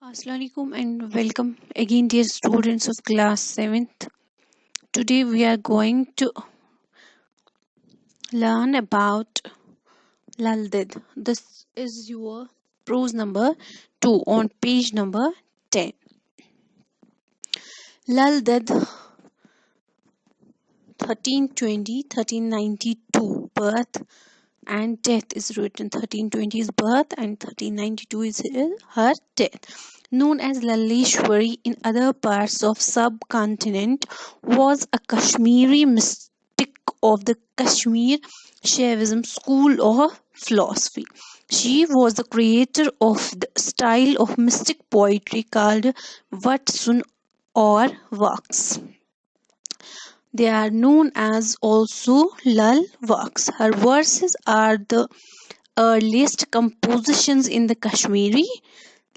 Assalamualaikum and welcome again, dear students of class 7th. Today we are going to learn about Lal Ded. This is your prose number 2 on page number 10. Lal Ded 1392 birth and death is written. 1320 is birth and 1392 is her death. Known as Laleshwari in other parts of subcontinent, was a Kashmiri mystic of the Kashmir Shaivism school of philosophy. She was the creator of the style of mystic poetry called Vatsun or Vaks. They are known as also Lal Vaks. Her verses are the earliest compositions in the Kashmiri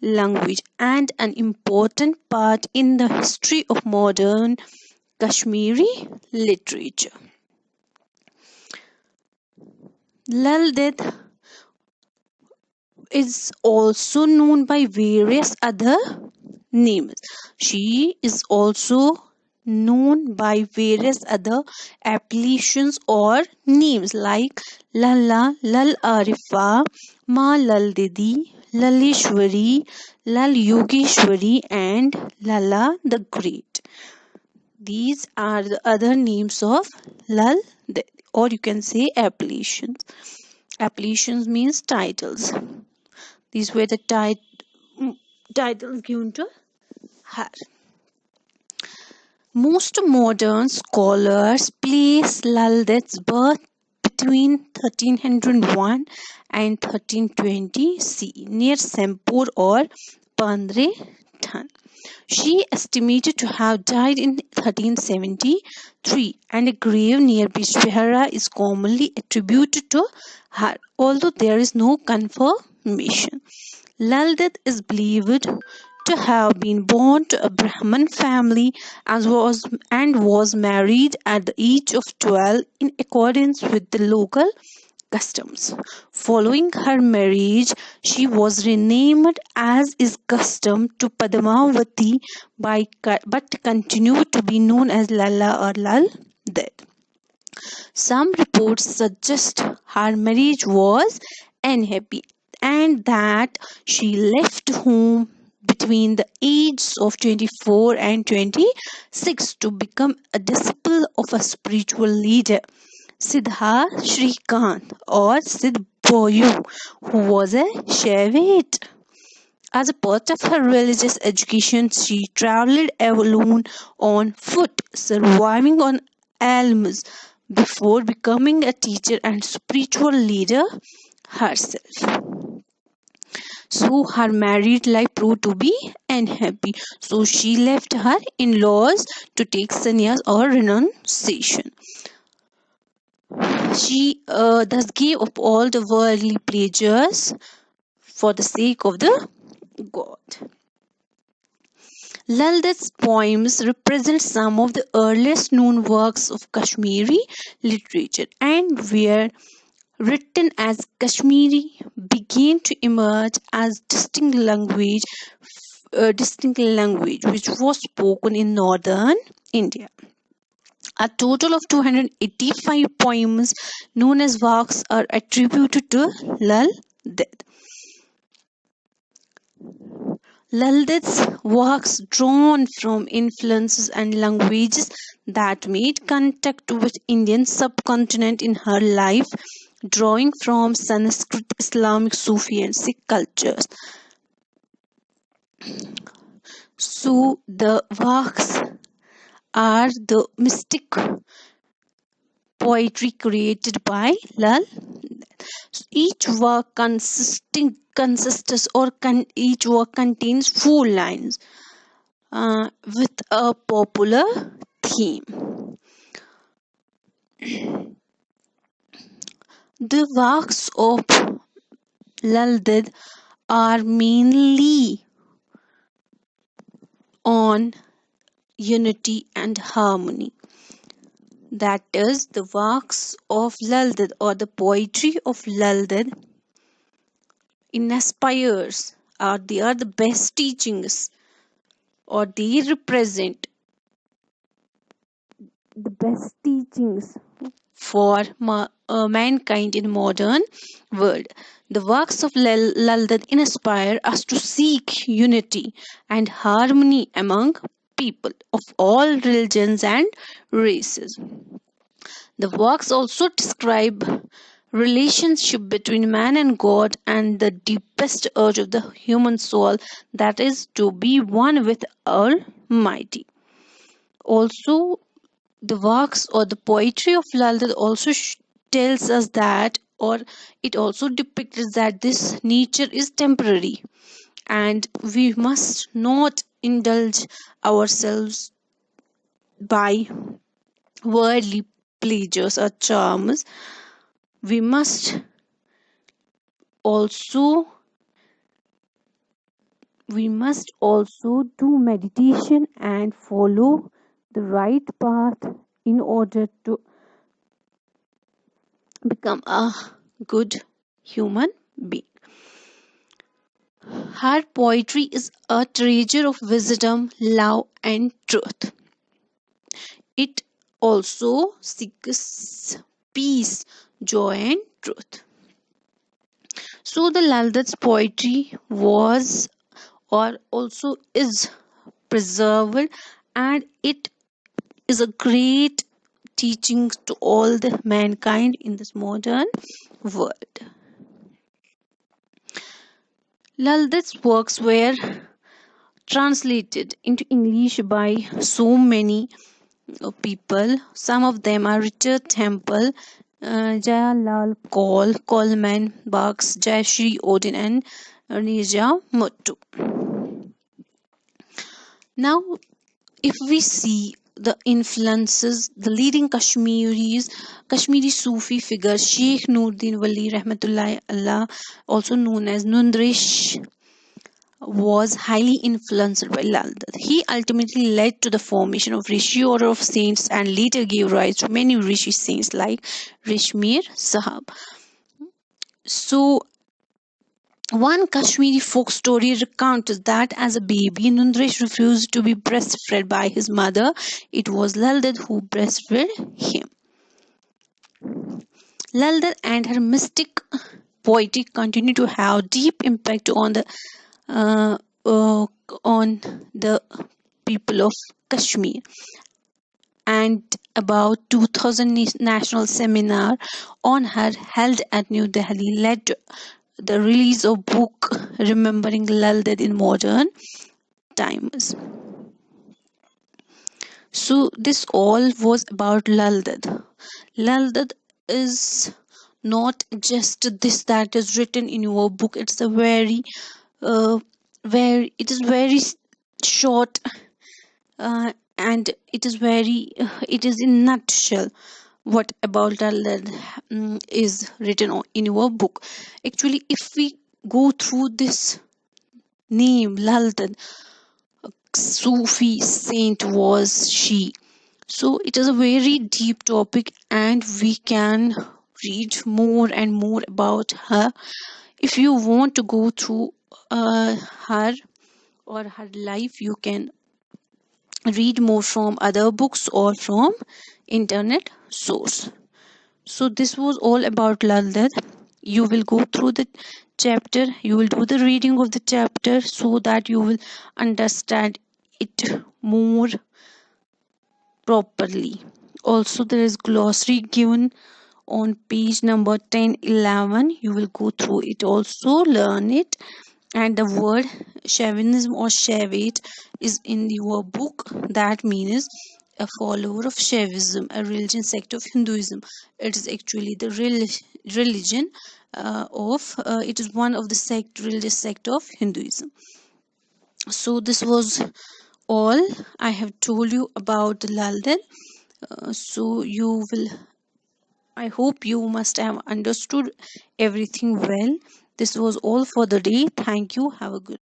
language and an important part in the history of modern Kashmiri literature. Lal Ded is also known by various other names. She is also known by various other appellations or names like Lalla, Lal Arifa, Ma Lal Dedi, Laleshwari, Lal Yogeshwari, and Lalla the Great. These are the other names of Lal Ded, or you can say appellations. Appellations means titles. These were the titles given to her. Most modern scholars place Lal Ded's birth between 1301 and 1320 CE near Sempur or Pandre Than. She estimated to have died in 1373 and a grave near Bishbehara is commonly attributed to her, although there is no confirmation. Lal Ded is believed to have been born to a Brahmin family and was married at the age of 12 in accordance with the local customs. Following her marriage, she was renamed as is custom to Padmavati but continued to be known as Lalla or Lal Ded. Some reports suggest her marriage was unhappy and that she left home between the ages of 24 and 26 to become a disciple of a spiritual leader, Siddha Shrikant or Siddh Boyu, who was a Shaivite. As a part of her religious education, she traveled alone on foot, surviving on alms before becoming a teacher and spiritual leader herself. So her married life proved to be unhappy. So she left her in-laws to take sannyas or renunciation. She thus gave up all the worldly pleasures for the sake of the God. Lal Ded's poems represent some of the earliest known works of Kashmiri literature and were written as Kashmiri began to emerge as distinct language which was spoken in northern India. A total of 285 poems known as Vaks are attributed to Lal Ded. Lal Ded's works drawn from influences and languages that made contact with Indian subcontinent in her life, drawing from Sanskrit, Islamic, Sufi and Sikh cultures. So the works are the mystic poetry created by Lal Ded. Each work each work contains 4 lines with a popular theme. The works of Lal Ded are mainly on unity and harmony. That is, the works of Lal Ded or the poetry of Lal Ded inspires they are the best teachings, or they represent the best teachings for mankind in modern world. The works of Lal Ded inspire us to seek unity and harmony among people of all religions and races. The works also describe relationship between man and God and the deepest urge of the human soul, that is to be one with Almighty. Also, the works or the poetry of Lal Ded also tells us that, or it also depicts that this nature is temporary, and we must not indulge ourselves by worldly pleasures or charms. We must also do meditation and follow the right path in order to become a good human being. Her poetry is a treasure of wisdom, love, and truth. It also seeks peace, joy, and truth. So, the Lal Ded's poetry was, or also is, preserved, and it is a great teaching to all the mankind in this modern world. Lal Ded's works were translated into English by so many people. Some of them are Richard Temple, Jayalal Kaul, Coleman, Bucks, Jayashri Odin, and Nija Muttu. Now, if we see the influences, the leading Kashmiri Sufi figure Sheikh Nuruddin Wali Rahmatullahi Allah, also known as Nundresh, was highly influenced by Lal Ded. He ultimately led to the formation of Rishi order of saints and later gave rise to many Rishi saints like Rishmir Sahab. So, one Kashmiri folk story recounts that as a baby, Nundresh refused to be breastfed by his mother. It was Lal Ded who breastfed him. Lal Ded and her mystic poetry continue to have deep impact uh, uh, on the people of Kashmir. And about 2000 national seminar on her held at New Delhi led to the release of book Remembering Lal Ded in Modern Times. So this all was about Lal Ded. Lal Ded is not just this that is written in your book. It's a very it is very short, and it is in nutshell what about Lal Ded is written in your book. Actually, if we go through this name Lal Ded, Sufi saint was she. So it is a very deep topic, and we can read more and more about her. If you want to go through her or her life, you can read more from other books or from internet source. So this was all about Lal Ded. You will go through the chapter, you will do the reading of the chapter so that you will understand it more properly. Also, there is glossary given on page number 10, 11. You will go through it, also learn it. And the word Shaivism or Shaivite is in your book. That means a follower of Shaivism, a religion sect of Hinduism. It is actually the religion it is one of the religious sect of Hinduism. So this was all I have told you about Lal Ded. So I hope you must have understood everything well. This was all for the day. Thank you. Have a good